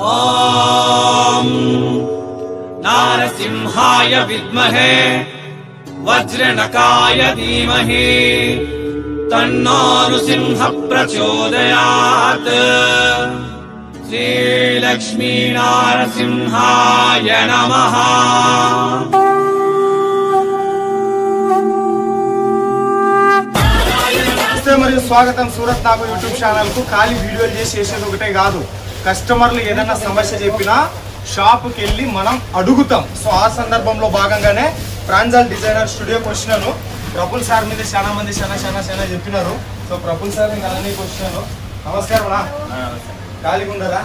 ఓం నారసింహాయ విద్మహే వజ్రనకాయ ధీమహి తన్నో నృసింహ ప్రచోదయాత్. శ్రీలక్ష్మీ నారసింహాయ నమః. మరియు స్వాగతం సూరత్ నాగు యూట్యూబ్ ఛానల్ కు. ఖాళీ వీడియోలు చేసేది ఒకటే కాదు, కస్టమర్లు ఏదైనా సమస్య చెప్పినా షాప్కి వెళ్ళి మనం అడుగుతాం. సో ఆ సందర్భంలో భాగంగానే ప్రాంజల్ డిజైనర్ స్టూడియోకి వచ్చినాను. ప్రఫుల్ సార్ మీద చాలా మంది చాలా చెప్పినారు. సో ప్రఫుల్ సార్ అలానే వచ్చినాను. నమస్కారం. ఖాళీగా ఉండరా?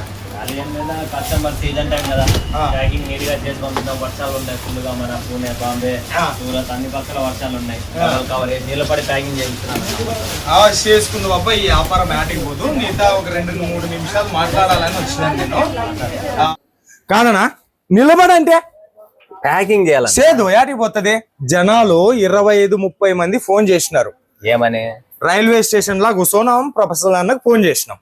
కస్టమర్ సీజన్ టైం కదా, ప్యాకింగ్ నీట్ గా చేసి పంపిద్దాం. వర్షాలు ఉన్నాయి ఫుల్గా, మన పూణే, బాంబే, సూరత్ అన్ని పక్కల వర్షాలు ఉన్నాయి. కవర్ నిలబడి ప్యాకింగ్ చేసుకుందాం. అబ్బాయి ఈ వ్యాపారం యాటికి పోదు, మిగతా ఒక 2-3 నిమిషాలు మాట్లాడాలని వచ్చినాను నేను. కాదనా నిలబడంటే ప్యాకింగ్ చేయాలి, సేదు యాటికి పోతుంది. జనాలు 25-30 మంది ఫోన్ చేసినారు. ఏమని? రైల్వే స్టేషన్ లా కూర్చోనాం, ప్రొఫెసర్ అన్నకు ఫోన్ చేసినాం.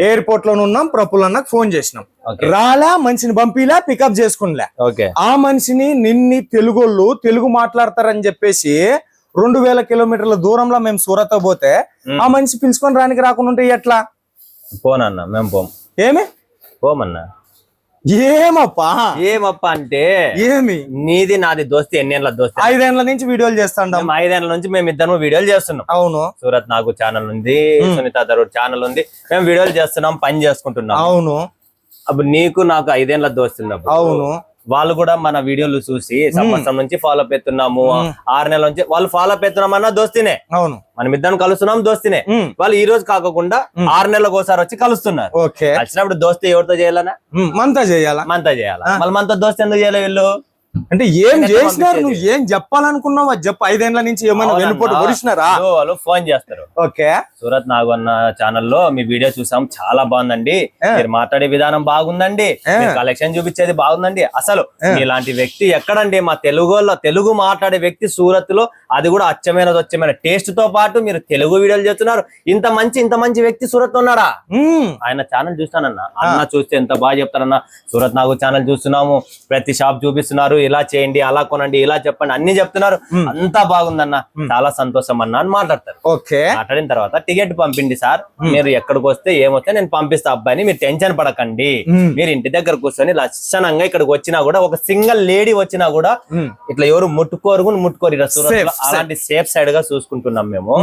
ఎయిర్పోర్ట్ లో ఉన్నాం, ప్రఫుల్ అన్నకు ఫోన్ చేసినాం. రాలా, మనిషిని పంపిలా, పికప్ చేసుకునిలే. ఆ మనిషిని నిన్ని తెలుగు మాట్లాడతారని చెప్పేసి 2000 కిలోమీటర్ల దూరంలో మేము సూరత్ పోతే ఆ మనిషి పిలుచుకొని రానికి రాకుండా ఉంటే ఎట్లా? పోనన్నా మేము పోం. ఏమి పోమన్నా? ఏమప్పా అంటే ఏమి నీది నాది దోస్తి. ఎన్నేళ్ళ దోస్తి? 5 ఏళ్ల నుంచి వీడియోలు చేస్తాం. 5 ఏళ్ల నుంచి మేము ఇద్దరు వీడియోలు చేస్తున్నాం. అవును. సూరత్ నాగు ఛానల్ ఉంది, సునీత దరూర్ ఛానల్ ఉంది. మేము వీడియోలు చేస్తున్నాం, పని చేసుకుంటున్నాం. అవును. అప్పుడు నీకు నాకు 5 ఏళ్ల దోస్తి ఉన్నప్పుడు అవును, వాళ్ళు కూడా మన వీడియోలు చూసి సంవత్సరం నుంచి ఫాలో అప్ ఎత్తున్నాము, 6 నెలల నుంచి వాళ్ళు ఫాలో అప్ ఎత్తున్నాం అన్న దోస్తినే. అవును, మనం ఇద్దరం కలుస్తున్నాం దోస్తినే. వాళ్ళు ఈ రోజు కాకుండా 6 నెలలకు ఒకసారి వచ్చి కలుస్తున్నారు. వచ్చినప్పుడు దోస్తి ఎవరితో చేయాలన్నా? మనతో చేయాలా. మళ్ళీ మనతో దోస్తి ఎందుకు చేయలే వీళ్ళు? అంటే ఏం చేసినారు? నువ్వు ఏం చెప్పాలనుకున్నావా చెప్పు. 5 ఏళ్ల నుంచి ఏమైనా వెనుపోటు పొడిచినారా? వాళ్ళు ఫోన్ చేస్తారు. ఓకే, సూరత్ నాగు అన్న ఛానల్లో మీ వీడియో చూసాం, చాలా బాగుందండి, మీరు మాట్లాడే విధానం బాగుందండి, కలెక్షన్ చూపించేది బాగుందండి. అసలు ఇలాంటి వ్యక్తి ఎక్కడండి? మా తెలుగు మాట్లాడే వ్యక్తి సూరత్ లో, అది కూడా అచ్చమైన టేస్ట్ తో పాటు మీరు తెలుగు వీడియోలు చేస్తున్నారు. ఇంత మంచి వ్యక్తి సూరత్ ఉన్నాడా? ఆయన ఛానల్ చూస్తానన్నా. అన్న చూస్తే ఎంత బాగా చెప్తారన్నా. సూరత్ నాగు ఛానల్ చూస్తున్నాము, ప్రతి షాప్ చూపిస్తున్నారు, ఇలా చేయండి, అలా కొనండి, ఇలా చెప్పండి, అన్ని చెప్తున్నారు. అంతా బాగుందన్న, చాలా సంతోషం అన్న అని మాట్లాడతారు. మాట్లాడిన తర్వాత టికెట్ పంపిండి సార్, మీరు ఎక్కడికి వస్తే ఏమొస్తే నేను పంపిస్తా అబ్బాయిని, మీరు టెన్షన్ పడకండి. మీరు ఇంటి దగ్గర కూర్చొని లక్షణంగా ఇక్కడికి వచ్చినా కూడా, ఒక సింగిల్ లేడీ వచ్చినా కూడా ఇట్లా ఎవరు ముట్టుకోరు సూరత్. అలాంటి సేఫ్ సైడ్ గా చూసుకుంటున్నాం మేము.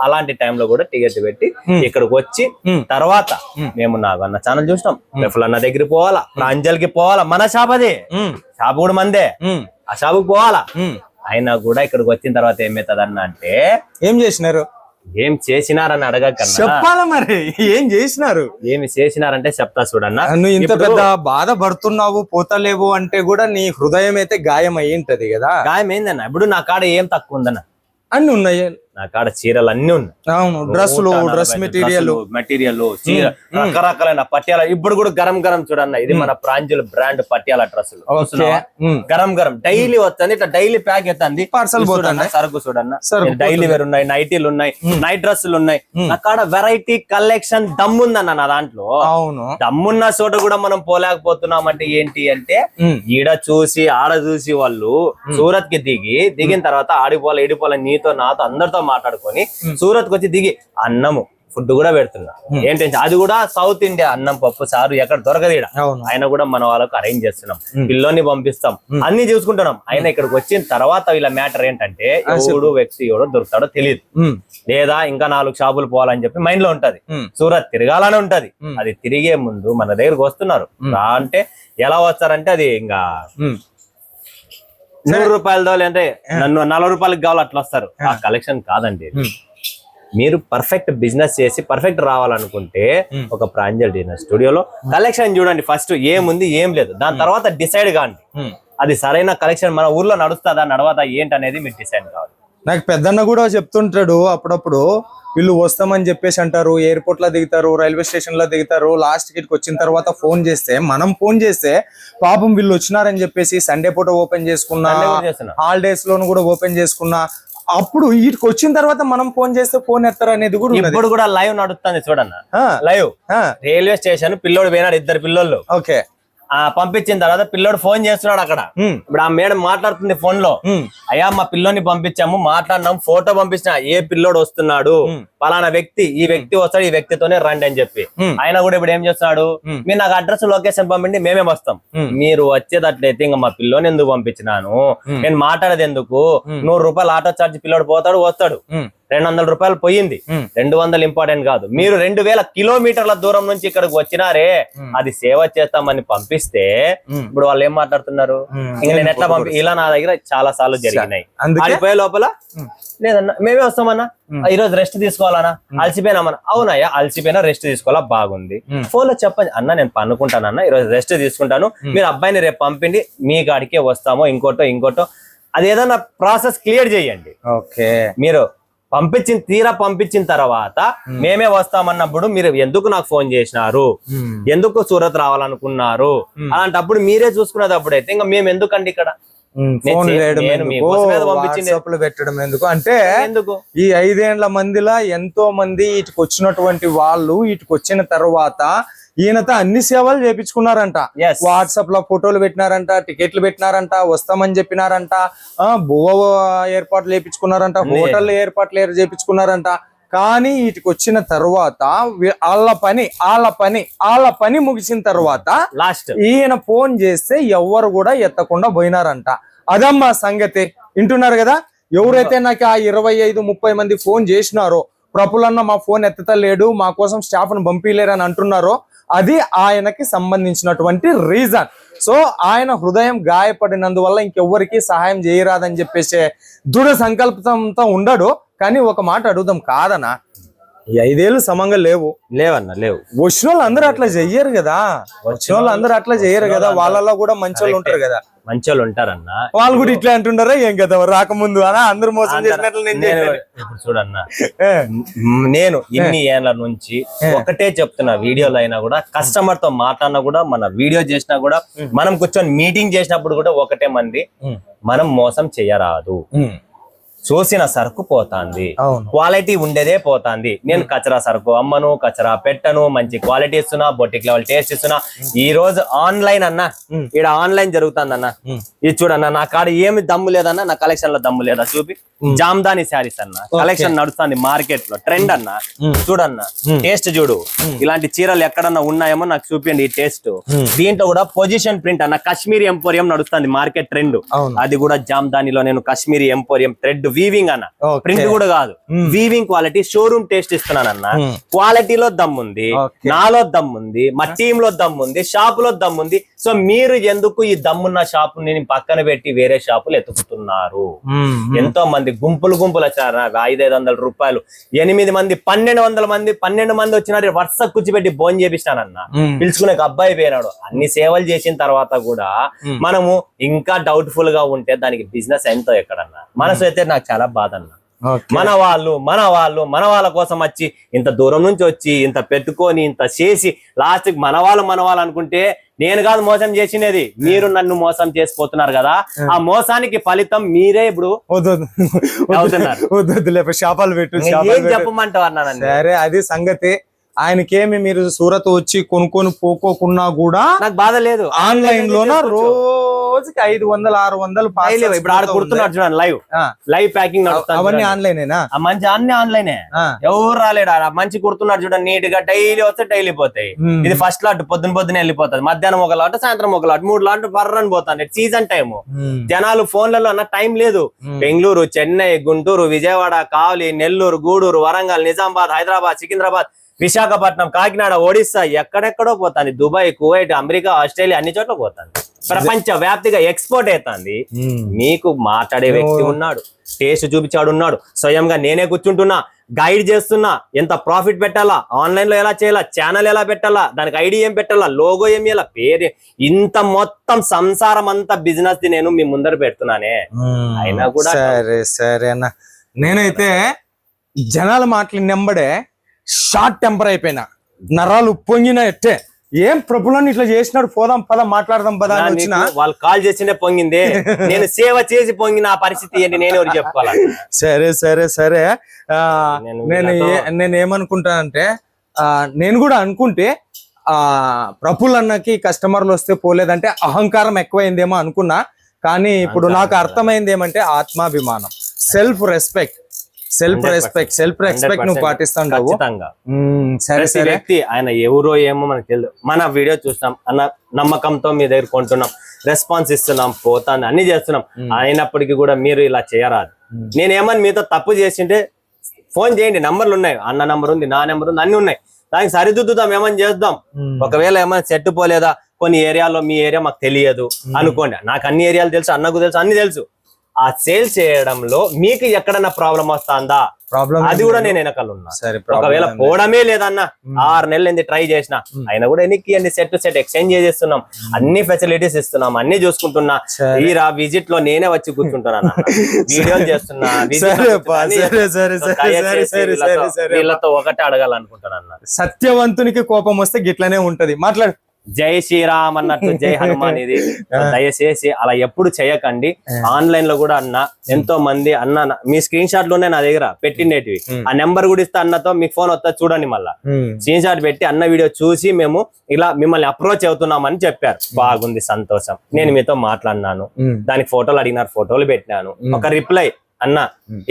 అలాంటి టైంలో కూడా టికెట్ పెట్టి ఇక్కడికి వచ్చి తర్వాత మేము నాకు అన్న ఛానల్ చూసినాం, ప్రఫుల్ అన్న దగ్గరికి పోవాలా, ప్రాంజల్ కి పోవాలా, మన షాప్ అది షాప్ కూడా మందే, ఆ షాపుకి పోవాలా. అయినా కూడా ఇక్కడికి వచ్చిన తర్వాత ఏమవుతుంది అంటే, ఏం చేసినారు, ఏం చేసినారని అడగకన్నా చెప్పాలా మరి. ఏం చేసినారు, ఏమి చేసినారంటే చెప్తా చూడన్నా. నువ్వు ఇంత పెద్ద బాధపడుతున్నావు, పోతలేవు అంటే కూడా నీ హృదయం అయితే గాయం అయ్యి ఉంటది కదా. గాయం ఏందన్న? ఇప్పుడు నా కాడ ఏం తక్కువ ఉందన్న? అన్ని ఉన్నాయి నా కాడ, చీరలు అన్ని ఉన్నాయి. అవును, డ్రెస్ మెటీరియల్ చీర, రకరకాలైన పట్యాల. ఇప్పుడు కూడా గరం చూడన్న, ఇది మన ప్రాంజల్ బ్రాండ్ పట్యాల డ్రెస్సులు గరం డైలీ వస్తుంది. ఇట్లా డైలీ ప్యాక్ అవుతుంది, పార్సల్ పోతుంది. సరుకు చూడన్న, డైలీ వేర్ ఉన్నాయి, నైటీలు ఉన్నాయి, నైట్ డ్రెస్సులు ఉన్నాయి. నా కాడ వెరైటీ కలెక్షన్ దమ్ముందన్న నా దాంట్లో. అవును, దమ్మున్న చోట కూడా మనం పోలేకపోతున్నాం. అంటే ఏంటి అంటే, ఈడ చూసి ఆడ చూసి వాళ్ళు సూరత్ కి దిగిన తర్వాత ఆడిపోలే నీతో నాతో అందరితో మాట్లాడుకొని సూరత్ కి వచ్చి దిగి అన్నము ఫుడ్ కూడా పెడుతున్నా. ఏంటంటే అది కూడా సౌత్ ఇండియా అన్నం, పప్పు, సారు ఎక్కడ దొరకదు. ఆయన కూడా మన వాళ్ళకు అరేంజ్ చేస్తున్నాం, పిల్లోని పంపిస్తాం, అన్ని చూసుకుంటున్నాం. ఆయన ఇక్కడికి వచ్చిన తర్వాత వీళ్ళ మ్యాటర్ ఏంటంటే, ఎవడు వ్యక్తి ఎవడో దొరుకుతాడో తెలియదు, లేదా ఇంకా 4 షాపులు పోవాలని చెప్పి మైండ్ లో ఉంటది. సూరత్ తిరగాలని ఉంటది. అది తిరిగే ముందు మన దగ్గరకు వస్తున్నారు అంటే ఎలా వస్తారంటే, అది ఇంకా 100 రూపాయలదో లేదంటే నన్ను 40 రూపాయలకి కావాలి అట్లా వస్తారు. ఆ కలెక్షన్ కాదండి. మీరు పర్ఫెక్ట్ బిజినెస్ చేసి పర్ఫెక్ట్ రావాలనుకుంటే ఒక ప్రాంజల్ డిజైనర్ స్టూడియోలో కలెక్షన్ చూడండి. ఫస్ట్ ఏముంది ఏం లేదు, దాని తర్వాత డిసైడ్ కాండి. అది సరైన కలెక్షన్ మన ఊర్లో నడుస్తుందా నడవదా ఏంటి అనేది మీరు డిసైడ్ కావాలి. నాకు పెద్దన్న కూడా చెప్తుంటాడు అప్పుడప్పుడు, వీళ్ళు వస్తామని చెప్పేసి అంటారు, ఎయిర్పోర్ట్ లో దిగుతారు, రైల్వే స్టేషన్ లో దిగుతారు, లాస్ట్ కి వచ్చిన తర్వాత ఫోన్ చేస్తే పాపం వీళ్ళు వచ్చినారని చెప్పేసి సండే పూట ఓపెన్ చేసుకున్నా, హాలిడేస్ లోను కూడా ఓపెన్ చేసుకున్నా, అప్పుడు వీటికి వచ్చిన తర్వాత మనం ఫోన్ చేస్తే ఫోన్ ఎత్తారు అనేది కూడా ఇప్పుడు కూడా లైవ్ నడుస్తుంది చూడన్న. లైవ్ రైల్వే స్టేషన్ పిల్లోడు పోయినాడు, 2 పిల్లోళ్ళు. ఓకే, పంపించిన తర్వాత పిల్లోడు ఫోన్ చేస్తున్నాడు అక్కడ. ఇప్పుడు ఆ మేడం మాట్లాడుతుంది ఫోన్ లో, అయ్యా మా పిల్లోని పంపించాము, మాట్లాడినాం, ఫోటో పంపించిన, ఏ పిల్లోడు వస్తున్నాడు, పలానా వ్యక్తి, ఈ వ్యక్తి వస్తాడు, ఈ వ్యక్తితోనే రండి అని చెప్పి. ఆయన కూడా ఇప్పుడు ఏం చేస్తున్నాడు, మీరు నాకు అడ్రస్ లొకేషన్ పంపిండి, మేమే వస్తాం. మీరు వచ్చేటట్లయితే ఇంకా మా పిల్లోని ఎందుకు పంపించినాను, నేను మాట్లాడేది ఎందుకు, 100 రూపాయలు ఆటో చార్జ్, పిల్లోడు పోతాడు వస్తాడు, 200 రూపాయలు పోయింది, 200 ఇంపార్టెంట్ కాదు. మీరు 2000 కిలోమీటర్ల దూరం నుంచి ఇక్కడికి వచ్చినారే, అది సేవ చేస్తామని పంపిస్తే ఇప్పుడు వాళ్ళు ఏం మాట్లాడుతున్నారు, ఇంకా నేను ఎట్లా ఇలా నా దగ్గర చాలా సార్లు జరిగినాయి. ఆడిపోయే లోపల లేదన్నా మేమే వస్తామన్నా, ఈ రోజు రెస్ట్ తీసుకోవాలన్నా, అలసిపోయినామన్నా, అవునయ్యా అలసిపోయినా రెస్ట్ తీసుకోవాలా, బాగుంది, ఫోన్ లో చెప్పండి అన్న నేను పనుకుంటానన్నా, ఈ రోజు రెస్ట్ తీసుకుంటాను, మీరు అబ్బాయిని రేపు పంపిండి, మీ కాడికే వస్తామో ఇంకోటో అది ఏదన్నా ప్రాసెస్ క్లియర్ చేయండి. ఓకే, మీరు పంపించిన తర్వాత మేమే వస్తామన్నప్పుడు మీరు ఎందుకు నాకు ఫోన్ చేసినారు, ఎందుకు సూరత్ రావాలనుకున్నారు, అలాంటప్పుడు మీరే చూసుకునేటప్పుడు అయితే ఇంకా మేము ఎందుకండి ఇక్కడ పెట్టడం ఎందుకు అంటే, ఈ 5 ఏళ్ల మందిలా ఎంతో మంది ఇటుకు వచ్చినటువంటి వాళ్ళు ఇటుకు వచ్చిన తర్వాత ఈయనతో అన్ని సేవలు చేపించుకున్నారంట. వాట్సాప్ లో ఫోటోలు పెట్టినారంట, టికెట్లు పెట్టినారంట, వస్తామని చెప్పినారంట, బువ్వ ఏర్పాట్లు చేపించుకున్నారంట, హోటల్ ఏర్పాట్లు చేపించుకున్నారంట. కానీ వీటికి వచ్చిన తర్వాత వాళ్ళ పని ముగిసిన తర్వాత లాస్ట్ ఈయన ఫోన్ చేస్తే ఎవరు కూడా ఎత్తకుండా పోయినారంట. అదమ్మా సంగతి. వింటున్నారు కదా, ఎవరైతే నాకు ఆ 25-30 మంది ఫోన్ చేసినారో, ప్రఫులన్న మా ఫోన్ ఎత్తలేడు, మా కోసం స్టాఫ్ ను పంపిలేరు అని అంటున్నారో, అది ఆయనకి సంబంధించినటువంటి రీజన్. సో ఆయన హృదయం గాయపడినందువల్ల ఇంకెవ్వరికి సహాయం చేయరాదని చెప్పేసి దృఢ సంకల్పంతో ఉండడు. కానీ ఒక మాట అడుగుదాం, కాదనా ఈ 5 ఏళ్ళు సమంగా లేవన్నా లేవు. వచ్చిన వాళ్ళు అందరూ అట్లా చెయ్యరు కదా, వాళ్ళలో కూడా మంచోళ్ళు ఉంటారు కదా, మంచోళ్ళు ఉంటారన్న, వాళ్ళు కూడా ఇట్లా అంటుంటారా ఏం కదా రాకముందు అనా అందరు మోసం చేసినట్లు. ఇప్పుడు చూడన్నా, నేను ఇన్ని ఏళ్ల నుంచి ఒకటే చెప్తున్నా, వీడియోలో అయినా కూడా, కస్టమర్ తో మాట్లాడినా కూడా, మన వీడియో చేసినా కూడా, మనం కూర్చొని మీటింగ్ చేసినప్పుడు కూడా ఒకటే మంది, మనం మోసం చెయ్యరాదు, చూసిన సరుకు పోతాంది, క్వాలిటీ ఉండేదే పోతాంది. నేను కచరా సరుకు అమ్మను, కచరా పెట్టను, మంచి క్వాలిటీ ఇస్తున్నా, బొటిక్ లెవెల్ టేస్ట్ ఇస్తున్నా. ఈ రోజు ఆన్లైన్ అన్నా, ఇక్కడ ఆన్లైన్ జరుగుతుంది అన్న, ఇది చూడన్నా, నా కాడ ఏమి దమ్ము లేదన్నా, నా కలెక్షన్ లో దమ్ము లేదా చూపి. జామ్దాని శారీస్ అన్న కలెక్షన్ నడుస్తుంది మార్కెట్ లో, ట్రెండ్ అన్న, చూడన్నా టేస్ట్ చూడు, ఇలాంటి చీరలు ఎక్కడన్నా ఉన్నాయేమో నాకు చూపించండి ఈ టేస్ట్. దీంట్లో కూడా పొజిషన్ ప్రింట్ అన్న, కాశ్మీరీ ఎంపోరియం నడుస్తుంది మార్కెట్ ట్రెండ్, అది కూడా జామ్దానిలో నేను కాశ్మీరీ ఎంపోరియం థ్రెడ్ వీవింగ్ అన్న, ప్రింట్ కూడా కాదు, వీవింగ్ క్వాలిటీ, షోరూమ్ టేస్ట్ ఇస్తున్నానన్న. క్వాలిటీలో దమ్ముంది, నాలో దమ్ముంది, మా టీమ్ లో దమ్ముంది, షాప్ లో దమ్ముంది. సో మీరు ఎందుకు ఈ దమ్మున్న షాపు నేను పక్కన పెట్టి వేరే షాపులు ఎత్తుకుతున్నారు? ఎంతో మంది గుంపులు వచ్చారు, 500-500 రూపాయలు, 8 మంది 12 మంది వచ్చినారు, వరుస కూర్చిపెట్టి భోజనం చేపిస్తానన్న, పిలుచుకునే అబ్బాయి పోయినాడు. అన్ని సేవలు చేసిన తర్వాత కూడా మనము ఇంకా డౌట్ఫుల్ గా ఉంటే దానికి బిజినెస్ ఎంతో ఎక్కడన్నా. మనసు అయితే నాకు చాలా బాధ అన్న. మన వాళ్ళ కోసం వచ్చి ఇంత దూరం నుంచి వచ్చి ఇంత పెట్టుకొని ఇంత చేసి లాస్ట్ మన వాళ్ళు అనుకుంటే నేను కాదు మోసం చేసినది, మీరు నన్ను మోసం చేసిపోతున్నారు కదా. ఆ మోసానికి ఫలితం మీరే ఇప్పుడు శాపాలు పెట్టు, చెప్పమంటావు అన్నానండి. సరే అది సంగతి. ఆయనకేమి మీరు సూరత్ వచ్చి కొనుక్కొని పోకోకున్నా కూడా నాకు బాధ లేదు. ఆన్లైన్ లోన రోజుకి 500-600 ఇప్పుడు ఆడ కుడుతున్నాడు చూడండి, లైవ్ ప్యాకింగ్ నడుస్తుంది, అవన్నీ ఆన్లైనేనా? మంచి అన్ని ఆన్లైనే, ఎవరు రాలేడు. మంచి కుడుతున్నాడు చూడండి, నీట్ గా డైలీ వస్తే డైలీ పోతాయి. ఇది ఫస్ట్ లాట్ పొద్దున వెళ్ళిపోతుంది, మధ్యాహ్నం ఒక లాట్, సాయంత్రం ఒక లాట్, 3 లాట్ పర్రని పోతాను. సీజన్ టైమ్, జనాలు ఫోన్లలో అన్న టైం లేదు. బెంగళూరు, చెన్నై, గుంటూరు, విజయవాడ, కావలి, నెల్లూరు, గూడూరు, వరంగల్, నిజామాబాద్, హైదరాబాద్, సికింద్రాబాద్, విశాఖపట్నం, కాకినాడ, ఒడిస్సా, ఎక్కడెక్కడో పోతాంది. దుబాయ్, కువైట్, అమెరికా, ఆస్ట్రేలియా, అన్ని చోట్ల పోతాంది. ప్రపంచ వ్యాప్తిగా ఎక్స్పోర్ట్ అవుతుంది. మీకు మాట్లాడే వ్యక్తి ఉన్నాడు, టేస్ట్ చూపించాడు ఉన్నాడు, స్వయంగా నేనే కూర్చుంటున్నా, గైడ్ చేస్తున్నా, ఎంత ప్రాఫిట్ పెట్టాలా, ఆన్లైన్ లో ఎలా చేయాలా, ఛానల్ ఎలా పెట్టాలా, దానికి ఐడి ఏం పెట్టాలా, లోగో ఏం చేయాలా, పేరు, ఇంత మొత్తం సంసారం అంతా బిజినెస్ ది నేను మీ ముందర పెడుతున్నానే. అయినా కూడా సరే అన్న, నేనైతే జనాల మాటలు నెంబడే షార్ట్ టెంపర్ అయిపోయినా, నరాలు పొంగిన ఎట్టే, ఏం ప్రభులని ఇట్లా చేసినాడు, పోదాం పదం మాట్లాడదాం పదా అని వచ్చిన వాళ్ళు కాల్ చేసిందే పొంగింది, నేను సేవ చేసి పొంగిన ఆ పరిస్థితి ఏంటి, నేను ఎవరు చెప్పుకోవాలి. సరే నేను ఏమనుకుంటానంటే, నేను కూడా అనుకుంటే ప్రఫుల్ అన్నకి కస్టమర్లు వస్తే పోలేదంటే అహంకారం ఎక్కువైందేమో అనుకున్నా, కానీ ఇప్పుడు నాకు అర్థమైంది ఏమంటే ఆత్మాభిమానం, సెల్ఫ్ రెస్పెక్ట్ నువ్వు పాటిస్తావు. సరే సరే వ్యక్తి ఆయన ఎవరో ఏమో మనకు తెలియదు, మన వీడియో చూస్తాం అన్న నమ్మకంతో మీ దగ్గర కొంటున్నాం, రెస్పాన్స్ ఇస్తున్నాం, పోతాను అన్ని చేస్తున్నాం, అయినప్పటికీ కూడా మీరు ఇలా చేయరాదు. నేనేమని మీతో తప్పు చేసింటే ఫోన్ చేయండి, నంబర్లు ఉన్నాయి, అన్న నంబర్ ఉంది, నా నెంబర్ ఉంది, అన్ని ఉన్నాయి, దానికి సరిదిద్దుదాం, ఏమని చేద్దాం. ఒకవేళ ఏమైనా సెట్ పోలేదా, కొన్ని ఏరియాలో మీ ఏరియా మాకు తెలియదు అనుకోండి, నాకు అన్ని ఏరియాలు తెలుసు, అన్నకు తెలుసు, అన్ని తెలుసు. ఆ సేల్ చేయడంలో మీకు ఎక్కడన్నా ప్రాబ్లం వస్తుందా, అది కూడా నేను వెనకాల ఉన్నా. ఒకవేళ పోవడమే లేదన్న 6 నెలలు ఏంది ట్రై చేసిన, అయినా కూడా ఎన్నికి సెట్ ఎక్స్చేంజ్ చేస్తున్నాం, అన్ని ఫెసిలిటీస్ ఇస్తున్నాం, అన్ని చూసుకుంటున్నా. ఈ విజిట్ లో నేనే వచ్చి కూర్చుంటున్నా, వీడియోలు చేస్తున్నా, వీళ్ళతో ఒకటే అడగాలనుకుంటున్నా. సత్యవంతునికి కోపం వస్తే గిట్లనే ఉంటది, మాట్లాడు. జై శ్రీరామ్ అన్నట్టు జై హనుమాన్. ఇది దయచేసి అలా ఎప్పుడు చేయకండి. ఆన్లైన్ లో కూడా అన్న ఎంతో మంది అన్న మీ స్క్రీన్ షాట్ లోనే నా దగ్గర పెట్టిండేటివి, ఆ నెంబర్ కూడా ఇస్తే అన్నతో మీకు ఫోన్ వస్తా చూడండి, మళ్ళా స్క్రీన్ షాట్ పెట్టి అన్న వీడియో చూసి మేము ఇలా మిమ్మల్ని అప్రోచ్ అవుతున్నామని చెప్పారు. బాగుంది, సంతోషం, నేను మీతో మాట్లాడినాను, దానికి ఫోటోలు అడిగినారు, ఫోటోలు పెట్టినాను, ఒక రిప్లై అన్న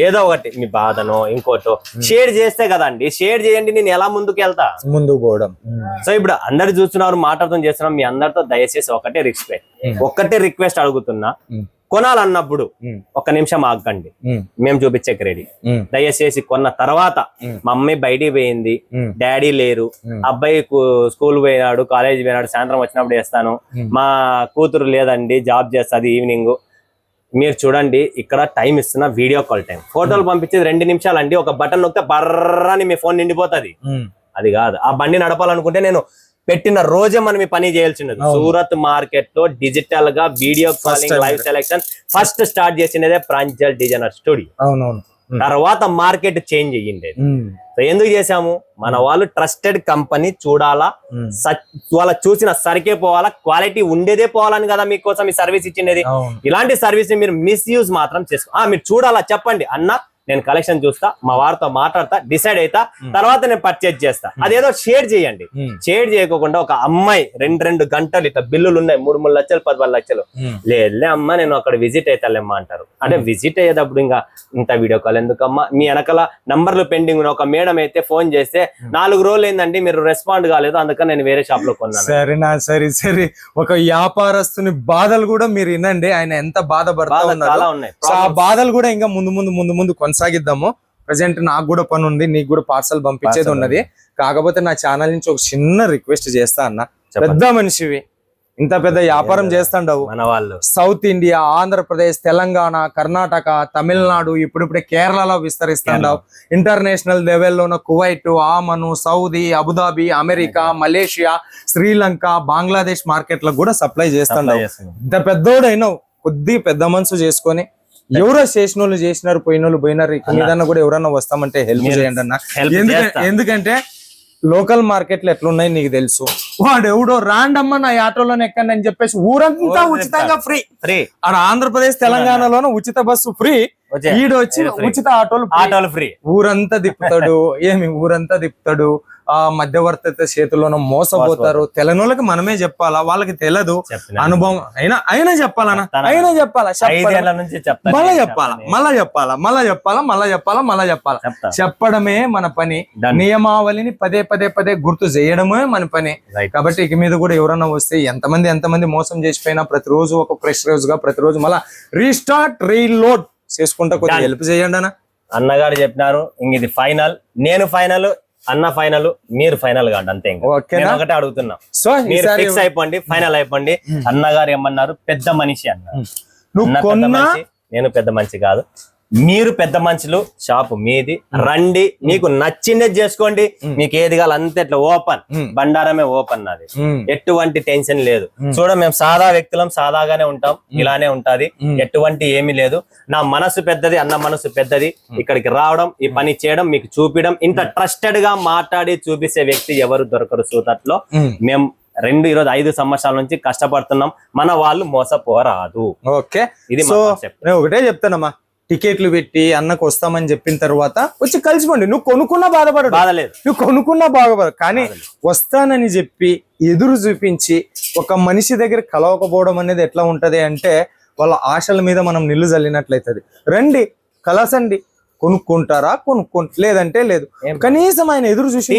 ఏదో ఒకటి మీ బాధనో ఇంకోటో షేర్ చేస్తే కదండి, షేర్ చేయండి, నేను ఎలా ముందుకు వెళ్తా, ముందుకు పోవడం. సో ఇప్పుడు అందరు చూస్తున్నారు, మాట్లాడుతూ చేస్తున్నాం, మీ అందరితో దయచేసి ఒక్కటే రిక్వెస్ట్ అడుగుతున్నా, కొనాలన్నప్పుడు 1 నిమిషం ఆగండి, మేము చూపించే రెడీ. దయచేసి కొన్న తర్వాత మా అమ్మాయి బయటికి పోయింది, డాడీ లేరు, అబ్బాయి స్కూల్ పోయినాడు, కాలేజ్ పోయినాడు, సాయంత్రం వచ్చినప్పుడు వేస్తాను, మా కూతురు లేదండి, జాబ్ చేస్తుంది ఈవినింగ్, మీరు చూడండి ఇక్కడ టైం ఇస్తున్నా, వీడియో కాల్ టైం, ఫోటోలు పంపించేది 2 నిమిషాలు అండి, ఒక బటన్ నొక్కితే బర్రని మీ ఫోన్ నిండిపోతుంది. అది కాదు, ఆ బండి నడపాలనుకుంటే నేను పెట్టిన రోజే మనం ఈ పని చేయాల్సినది. సూరత్ మార్కెట్ లో డిజిటల్ గా video calling live selection first start చేసినదే ప్రాంజల్ డిజైనర్ స్టూడియో. తర్వాత మార్కెట్ చేంజ్ అయ్యింది. ఎందుకు చేసాము, మన వాళ్ళు ట్రస్టెడ్ కంపెనీ చూడాలా, వాళ్ళ చూసిన సరికే పోవాలా, క్వాలిటీ ఉండేదే పోవాలని కదా మీకోసం ఈ సర్వీస్ ఇచ్చిండేది. ఇలాంటి సర్వీస్ మీరు మిస్యూజ్ మాత్రం చేసుకో, మీరు చూడాలా, చెప్పండి అన్న నేను కలెక్షన్ చూస్తా, మా వారితో మాట్లాడతా, డిసైడ్ అయితా, తర్వాత నేను పర్చేజ్ చేస్తా. అదేదో షేర్ చేయండి. షేర్ చేయకుండా ఒక అమ్మాయి 2 గంటలు ఇట్లా బిల్లులు ఉన్నాయి, 3 లక్షలు 14 లక్షలు, లేదులే అమ్మ నేను అక్కడ విజిట్ అవుతాలేమ్మా అంటారు. అంటే విజిట్ అయ్యేటప్పుడు ఇంకా ఇంత వీడియో కాల్ ఎందుకమ్మా, మీ వెనకాల నంబర్లు పెండింగ్ ఉన్న ఒక మేడం అయితే ఫోన్ చేస్తే 4 రోజులు ఏందండి మీరు రెస్పాండ్ కాలేదు, అందుకని నేను వేరే షాప్ లో కొన్నాను. సరేనా, సరే ఒక వ్యాపారస్తుని బాధలు కూడా మీరు వినండి, ఆయన ఎంత బాధపడతా చాలా ఉన్నాయి. ఆ బాధలు కూడా ఇంకా ముందు కొనసాగిద్దాము. ప్రజెంట్ నాకు కూడా పని ఉంది, నీకు కూడా పార్సల్ పంపించేది ఉన్నది. కాకపోతే నా ఛానల్ నుంచి ఒక చిన్న రిక్వెస్ట్ చేస్తా అన్న, పెద్ద మనిషివి, ఇంత పెద్ద వ్యాపారం చేస్తాండవు, మన వాళ్ళు సౌత్ ఇండియా, ఆంధ్రప్రదేశ్, తెలంగాణ, కర్ణాటక, తమిళనాడు, ఇప్పుడిప్పుడే కేరళలో విస్తరిస్తాండవు, ఇంటర్నేషనల్ లెవెల్లోన Kuwait, Oman, Saudi, Abu Dhabi, America, Malaysia, Sri Lanka, Bangladesh market లకు కూడా సప్లై చేస్తాండవు. ఇంత పెద్దోడైనావు, కొద్ది పెద్ద మనసు చేసుకొని, ఎవరో చేసిన వాళ్ళు చేసినారు, పోయినోళ్ళు పోయినారు, ఏదన్నా కూడా ఎవరన్నా వస్తామంటే హెల్ప్ చేయండి అన్న. ఎందుకంటే లోకల్ మార్కెట్లు ఎట్లున్నాయి నీకు తెలుసు. వాడు ఎవడో రాండమ్మ నా ఆటోలోనే ఎక్కండి అని చెప్పేసి ఊరంతా ఉచితంగా ఫ్రీ. ఆడ ఆంధ్రప్రదేశ్ తెలంగాణలోనే ఉచిత బస్సు ఫ్రీ, ఈడు వచ్చి ఉచిత ఆటోలు ఫ్రీ. ఊరంతా తిప్పుతాడు, ఊరంతా తిప్పుతాడు. ఆ మధ్యవర్తి చేతుల్లోనూ మోసపోతారు. తెలంగాణకి మనమే చెప్పాలా, వాళ్ళకి తెలియదు అనుభవం. అయినా చెప్పాలన్నా, మళ్ళా చెప్పాలా. చెప్పడమే మన పని, నియమావళిని పదే గుర్తు చేయడమే మన పని. కాబట్టి ఇక మీద కూడా ఎవరన్నా వస్తే ఎంతమంది మోసం చేసిపోయినా ప్రతిరోజు ఒక ఫ్రెష్ రోజుగా ప్రతిరోజు మళ్ళా రీస్టార్ట్ రీలోడ్ చేసుకుంటా కొద్దిగా హెల్ప్ చేయండి అన్న. అన్నగారు చెప్పినారు, ఇంక ఇది ఫైనల్, నేను ఫైనల్, అన్న ఫైనల్, మీరు ఫైనల్ కాండి అంతే. ఒకటే అడుగుతున్నా, మీరు ఫిక్స్ అయిపోండి, ఫైనల్ అయిపోండి. అన్నగారు ఏమన్నారు, పెద్ద మనిషి అన్నారు. నేను పెద్ద మనిషి కాదు, మీరు పెద్ద మనుషులు, షాపు మీది, రండి, మీకు నచ్చిందే చేసుకోండి, మీకు ఏది కావాలి అంతే. ఇట్లా ఓపెన్, బండారమే ఓపెన్. నాది ఎటువంటి టెన్షన్ లేదు. చూడ మేము సాదా వ్యక్తులం, సాదాగానే ఉంటాం, ఇలానే ఉంటది, ఎటువంటి ఏమీ లేదు. నా మనసు పెద్దది, అన్న మనసు పెద్దది. ఇక్కడికి రావడం, ఈ పని చేయడం, మీకు చూపించడం, ఇంత ట్రస్టెడ్ గా మాట్లాడి చూపిస్తే వ్యక్తి ఎవరు దొరకరు సూరత్ లో. మేము ఈరోజు 5 సంవత్సరాల నుంచి కష్టపడుతున్నాం, మన వాళ్ళు మోసపోరాదు. ఓకే, ఇది ఒకటే చెప్తానమ్మా, టికెట్లు పెట్టి అన్నకు వస్తామని చెప్పిన తర్వాత వచ్చి కలిసిపోండి. నువ్వు కొనుక్కున్నా బాధపడదు, బాధలేదు. నువ్వు కొనుక్కున్నా బాధపడదు. కానీ వస్తానని చెప్పి ఎదురు చూపించి ఒక మనిషి దగ్గర కలవకపోవడం అనేది ఎట్లా ఉంటది అంటే వాళ్ళ ఆశల మీద మనం నిల్లు జల్లినట్లయితది. రండి, కలసండి, కొనుక్కుంటారా లేదంటే లేదు. కనీసం ఆయన ఎదురు చూసిన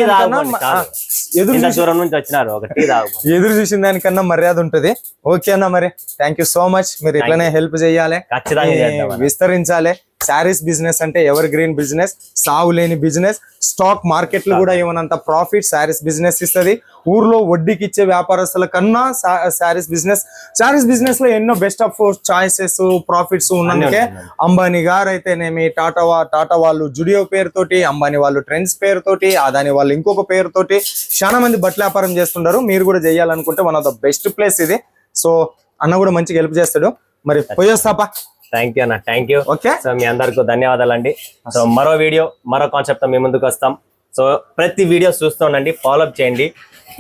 ఎదురు చూసిన దానికన్నా మర్యాద ఉంటది. ఓకే అన్న, మరి థ్యాంక్ యూ సో మచ్. మీరు ఇట్లనే హెల్ప్ చేయాలి, విస్తరించాలి. శారీస్ బిజినెస్ అంటే ఎవర్ గ్రీన్ బిజినెస్, సాగు లేని బిజినెస్. స్టాక్ మార్కెట్లు కూడా ఏమనంత ప్రాఫిట్ శారీస్ బిజినెస్ ఇస్తుంది. ఊర్లో వడ్డీకి ఇచ్చే వ్యాపారస్తుల కన్నా శారీస్ బిజినెస్ లో ఎన్నో బెస్ట్ ఆఫ్ చాయిసెస్, ప్రాఫిట్స్ ఉన్నందుకే అంబానీ గారు అయితేనేమి, టాటా వాళ్ళు జుడియో పేరుతోటి, అంబానీ వాళ్ళు ట్రెండ్స్ పేరుతోటి, అదాని వాళ్ళు ఇంకొక పేరుతోటి చాలా మంది బట్టల వ్యాపారం చేస్తుంటారు. మీరు కూడా చేయాలనుకుంటే one of the best place ఇది. సో అన్న కూడా మంచిగా హెల్ప్ చేస్తాడు. మరి పోయొస్తాపా. థ్యాంక్ యూ అన్న, థ్యాంక్ యూ. ఓకే, సో మీ అందరికీ ధన్యవాదాలండి. సో మరో వీడియో, మరో కాన్సెప్ట్ తో మీ ముందుకు వస్తాం. సో ప్రతి వీడియో చూస్తూ ఉండండి, ఫాలోఅప్ చేయండి.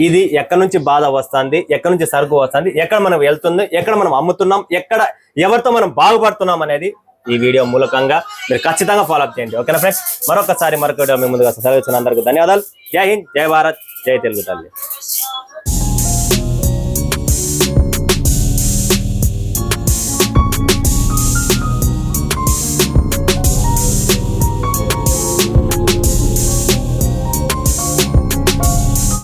ఇది ఎక్కడి నుంచి బాధ వస్తుంది, ఎక్కడి నుంచి సరుకు వస్తుంది, ఎక్కడ మనం వెళ్తుంది, ఎక్కడ మనం అమ్ముతున్నాం, ఎక్కడ ఎవరితో మనం బాగుపడుతున్నాం అనేది ఈ వీడియో మూలకంగా మీరు ఖచ్చితంగా ఫాలోఅప్ చేయండి. ఓకేనా ఫ్రెండ్స్, మరొకసారి మరొక వీడియో మీ ముందుకు వస్తాం. అందరికీ ధన్యవాదాలు. జై హింద్, జై భారత్, జై తెలుగు తల్లి.